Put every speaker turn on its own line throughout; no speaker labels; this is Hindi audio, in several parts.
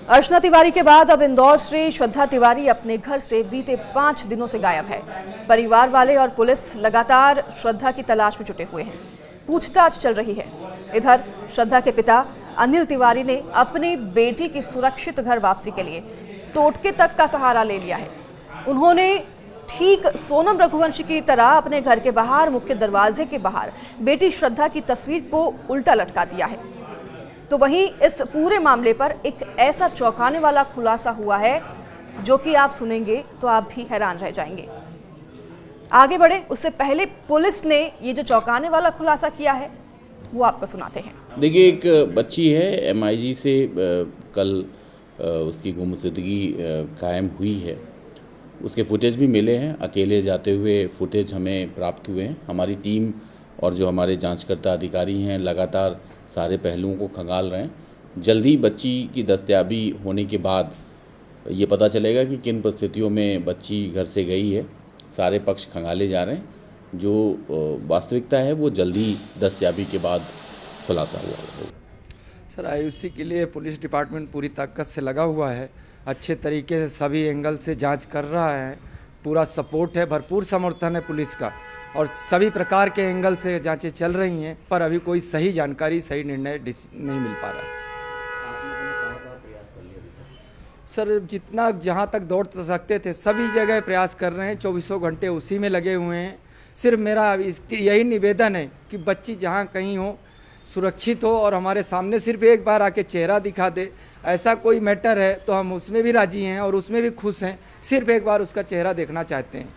अर्चना तिवारी के बाद अब इंदौर से श्रद्धा तिवारी अपने घर से बीते 5 दिनों से गायब है। परिवार वाले और पुलिस लगातार श्रद्धा की तलाश में जुटे हुए हैं। पूछताछ चल रही है। इधर श्रद्धा के पिता अनिल तिवारी ने अपनी बेटी की सुरक्षित घर वापसी के लिए टोटके तक का सहारा ले लिया है। उन्होंने ठीक सोनम रघुवंशी की तरह अपने घर के बाहर मुख्य दरवाजे के बाहर बेटी श्रद्धा की तस्वीर को उल्टा लटका दिया है। तो वहीं इस पूरे मामले पर एक ऐसा चौंकाने वाला खुलासा हुआ है जो कि आप सुनेंगे तो आप भी हैरान रह जाएंगे। आगे बढ़े उससे पहले पुलिस ने ये जो चौंकाने वाला खुलासा किया है वो आपको सुनाते हैं।
देखिए, एक बच्ची है MIG से कल उसकी गुमशुदगी कायम हुई है। उसके फुटेज भी मिले हैं, अकेले जाते हुए फुटेज हमें प्राप्त हुए हैं। हमारी टीम और जो हमारे जांचकर्ता अधिकारी हैं लगातार सारे पहलुओं को खंगाल रहे हैं। जल्दी बच्ची की दस्तयाबी होने के बाद ये पता चलेगा कि किन परिस्थितियों में बच्ची घर से गई है। सारे पक्ष खंगाले जा रहे हैं। जो वास्तविकता है वो जल्दी दस्तयाबी के बाद खुलासा हुआ।
सर, IUC के लिए पुलिस डिपार्टमेंट पूरी ताकत से लगा हुआ है। अच्छे तरीके से सभी एंगल से जांच कर रहा है। पूरा सपोर्ट है, भरपूर समर्थन है पुलिस का और सभी प्रकार के एंगल से जांचें चल रही हैं, पर अभी कोई सही जानकारी, सही निर्णय नहीं मिल पा रहा। सर, जितना जहां तक दौड़ सकते थे सभी जगह प्रयास कर रहे हैं। 24 घंटे उसी में लगे हुए हैं। सिर्फ मेरा यही निवेदन है कि बच्ची जहां कहीं हो, सुरक्षित हो और हमारे सामने सिर्फ एक बार आके चेहरा दिखा दे। ऐसा कोई मैटर है तो हम उसमें भी राजी हैं और उसमें भी खुश हैं। सिर्फ एक बार उसका चेहरा देखना चाहते हैं।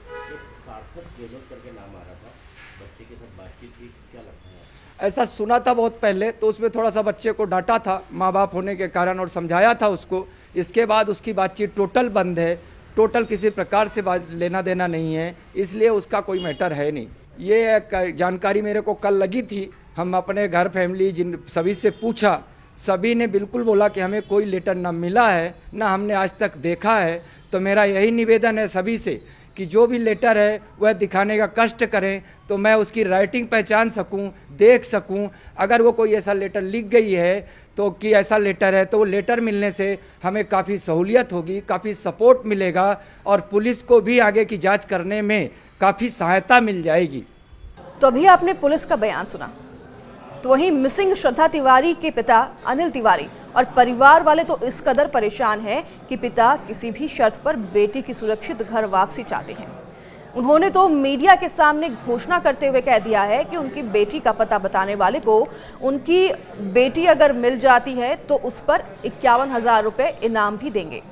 ऐसा सुना था बहुत पहले, तो उसमें थोड़ा सा बच्चे को डांटा था माँ बाप होने के कारण और समझाया था उसको। इसके बाद उसकी बातचीत टोटल बंद है। टोटल किसी प्रकार से लेना देना नहीं है, इसलिए उसका कोई मैटर है नहीं। ये जानकारी मेरे को कल लगी थी। हम अपने घर फैमिली जिन सभी से पूछा, सभी ने बिल्कुल बोला कि हमें कोई लेटर ना मिला है, ना हमने आज तक देखा है। तो मेरा यही निवेदन है सभी से कि जो भी लेटर है वह दिखाने का कष्ट करें तो मैं उसकी राइटिंग पहचान सकूं, देख सकूं। अगर वो कोई ऐसा लेटर लिख गई है तो कि ऐसा लेटर है तो वो लेटर मिलने से हमें काफ़ी सहूलियत होगी, काफ़ी सपोर्ट मिलेगा और पुलिस को भी आगे की जांच करने में काफ़ी सहायता मिल जाएगी।
तो अभी आपने पुलिस का बयान सुना, तो वहीं मिसिंग श्रद्धा तिवारी के पिता अनिल तिवारी और परिवार वाले तो इस कदर परेशान हैं कि पिता किसी भी शर्त पर बेटी की सुरक्षित घर वापसी चाहते हैं। उन्होंने तो मीडिया के सामने घोषणा करते हुए कह दिया है कि उनकी बेटी का पता बताने वाले को उनकी बेटी अगर मिल जाती है तो उस पर 51,000 रुपये इनाम भी देंगे।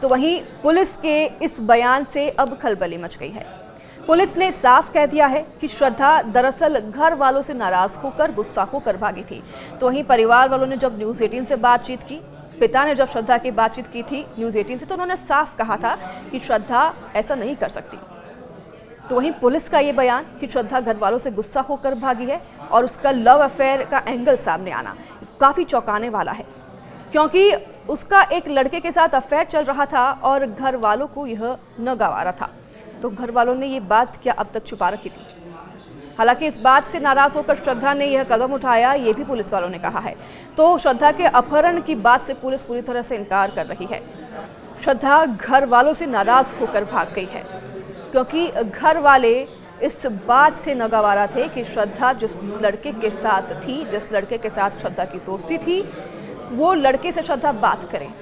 तो वहीं पुलिस के इस बयान से अब खलबली मच गई है। पुलिस ने साफ कह दिया है कि श्रद्धा दरअसल घर वालों से नाराज होकर, गुस्सा होकर भागी थी। तो वहीं परिवार वालों ने जब न्यूज़ 18 से बातचीत की, पिता ने जब श्रद्धा की बातचीत की थी न्यूज़ 18 से, तो उन्होंने साफ कहा था कि श्रद्धा ऐसा नहीं कर सकती। तो वहीं पुलिस का ये बयान कि श्रद्धा घर वालों से गुस्सा होकर भागी है और उसका लव अफेयर का एंगल सामने आना काफ़ी चौंकाने वाला है, क्योंकि उसका एक लड़के के साथ अफेयर चल रहा था और घर वालों को यह न गंवारा था। तो घर वालों ने ये बात क्या अब तक छुपा रखी थी? हालांकि इस बात से नाराज होकर श्रद्धा ने यह कदम उठाया, ये भी पुलिस वालों ने कहा है। तो श्रद्धा के अपहरण की बात से पुलिस पूरी तरह से इनकार कर रही है। श्रद्धा घर वालों से नाराज होकर भाग गई है, क्योंकि घर वाले इस बात से न गंवारा थे कि श्रद्धा जिस लड़के के साथ थी, जिस लड़के के साथ श्रद्धा की दोस्ती थी, वो लड़के से श्रद्धा बात करें।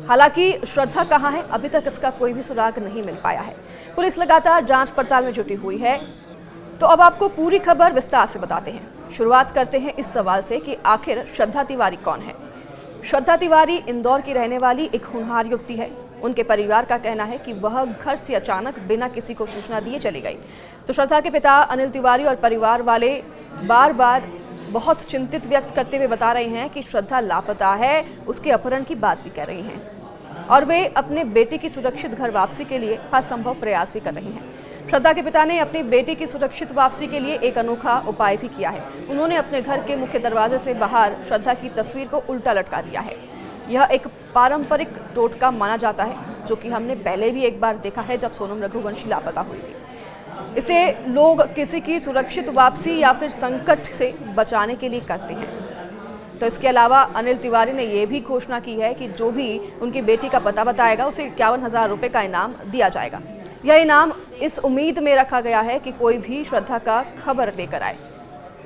हालांकि श्रद्धा कहाँ है, अभी तक इसका कोई भी सुराग नहीं मिल पाया है। पुलिस लगातार जांच पड़ताल में जुटी हुई है। तो अब आपको पूरी खबर विस्तार से बताते हैं। शुरुआत करते हैं इस सवाल से कि आखिर श्रद्धा तिवारी कौन है। श्रद्धा तिवारी इंदौर की रहने वाली एक होनहार युवती है। उनके परिवार का कहना है कि वह घर से अचानक बिना किसी को सूचना दिए चली गई। तो श्रद्धा के पिता अनिल तिवारी और परिवार वाले बार बार बहुत चिंतित व्यक्त करते हुए बता रहे हैं कि श्रद्धा लापता है, उसके अपहरण की बात भी कर रही हैं और वे अपने बेटे की सुरक्षित घर वापसी के लिए हर संभव प्रयास भी कर रही हैं। श्रद्धा के पिता ने अपनी बेटी की सुरक्षित वापसी के लिए एक अनोखा उपाय भी किया है। उन्होंने अपने घर के मुख्य दरवाजे से बाहर श्रद्धा की तस्वीर को उल्टा लटका दिया है। यह एक पारंपरिक टोटका माना जाता है, जो कि हमने पहले भी एक बार देखा है जब सोनम रघुवंशी लापता हुई थी। इसे लोग किसी की सुरक्षित वापसी या फिर संकट से बचाने के लिए करते हैं। तो इसके अलावा अनिल तिवारी ने यह भी घोषणा की है कि जो भी उनकी बेटी का पता बताएगा उसे 51,000 रुपये का इनाम दिया जाएगा। यह इनाम इस उम्मीद में रखा गया है कि कोई भी श्रद्धा का खबर लेकर आए।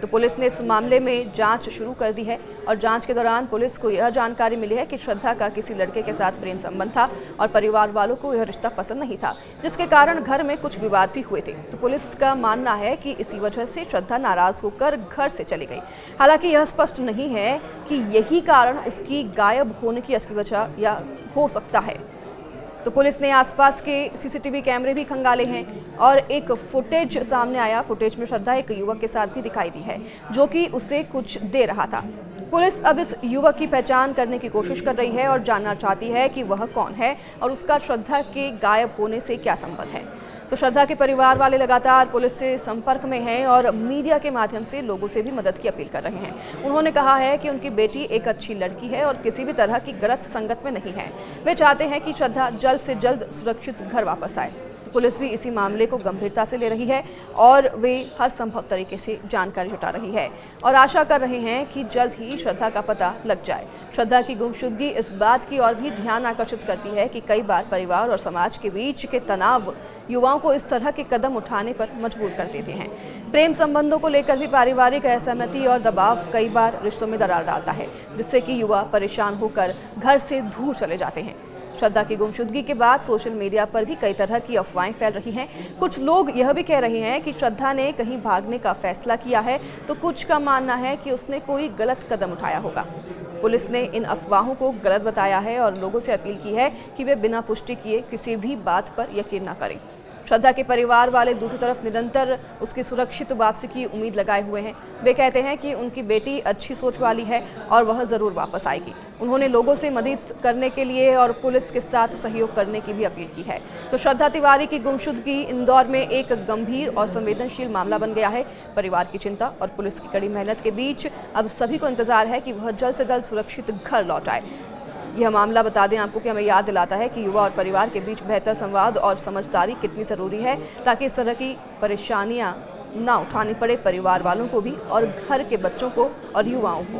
तो पुलिस ने इस मामले में जांच शुरू कर दी है और जांच के दौरान पुलिस को यह जानकारी मिली है कि श्रद्धा का किसी लड़के के साथ प्रेम संबंध था और परिवार वालों को यह रिश्ता पसंद नहीं था, जिसके कारण घर में कुछ विवाद भी हुए थे। तो पुलिस का मानना है कि इसी वजह से श्रद्धा नाराज होकर घर से चली गई। हालांकि यह स्पष्ट नहीं है कि यही कारण उसकी गायब होने की असली वजह या हो सकता है। तो पुलिस ने आसपास के सीसीटीवी कैमरे भी खंगाले हैं और एक फुटेज सामने आया। फुटेज में श्रद्धा एक युवक के साथ भी दिखाई दी है जो कि उसे कुछ दे रहा था। पुलिस अब इस युवक की पहचान करने की कोशिश कर रही है और जानना चाहती है कि वह कौन है और उसका श्रद्धा के गायब होने से क्या संबंध है। तो श्रद्धा के परिवार वाले लगातार पुलिस से संपर्क में हैं और मीडिया के माध्यम से लोगों से भी मदद की अपील कर रहे हैं। उन्होंने कहा है कि उनकी बेटी एक अच्छी लड़की है और किसी भी तरह की गलत संगत में नहीं है। वे चाहते हैं कि श्रद्धा जल्द से जल्द सुरक्षित घर वापस आए। पुलिस भी इसी मामले को गंभीरता से ले रही है और वे हर संभव तरीके से जानकारी जुटा रही है और आशा कर रहे हैं कि जल्द ही श्रद्धा का पता लग जाए। श्रद्धा की गुमशुदगी इस बात की और भी ध्यान आकर्षित करती है कि कई बार परिवार और समाज के बीच के तनाव युवाओं को इस तरह के कदम उठाने पर मजबूर कर देते हैं। प्रेम संबंधों को लेकर भी पारिवारिक असहमति और दबाव कई बार रिश्तों में दरार डालता है, जिससे कि युवा परेशान होकर घर से दूर चले जाते हैं। श्रद्धा की गुमशुदगी के बाद सोशल मीडिया पर भी कई तरह की अफवाहें फैल रही हैं। कुछ लोग यह भी कह रहे हैं कि श्रद्धा ने कहीं भागने का फैसला किया है, तो कुछ का मानना है कि उसने कोई गलत कदम उठाया होगा। पुलिस ने इन अफवाहों को गलत बताया है और लोगों से अपील की है कि वे बिना पुष्टि किए किसी भी बात पर यकीन न करें। श्रद्धा के परिवार वाले दूसरी तरफ निरंतर उसकी सुरक्षित वापसी की उम्मीद लगाए हुए हैं। वे कहते हैं कि उनकी बेटी अच्छी सोच वाली है और वह ज़रूर वापस आएगी। उन्होंने लोगों से मदद करने के लिए और पुलिस के साथ सहयोग करने की भी अपील की है। तो श्रद्धा तिवारी की गुमशुदगी इंदौर में एक गंभीर और संवेदनशील मामला बन गया है। परिवार की चिंता और पुलिस की कड़ी मेहनत के बीच अब सभी को इंतजार है कि वह जल्द से जल्द सुरक्षित घर लौट आए। यह मामला बता दें आपको कि हमें याद दिलाता है कि युवा और परिवार के बीच बेहतर संवाद और समझदारी कितनी ज़रूरी है, ताकि इस तरह की परेशानियां ना उठानी पड़े परिवार वालों को भी और घर के बच्चों को और युवाओं को।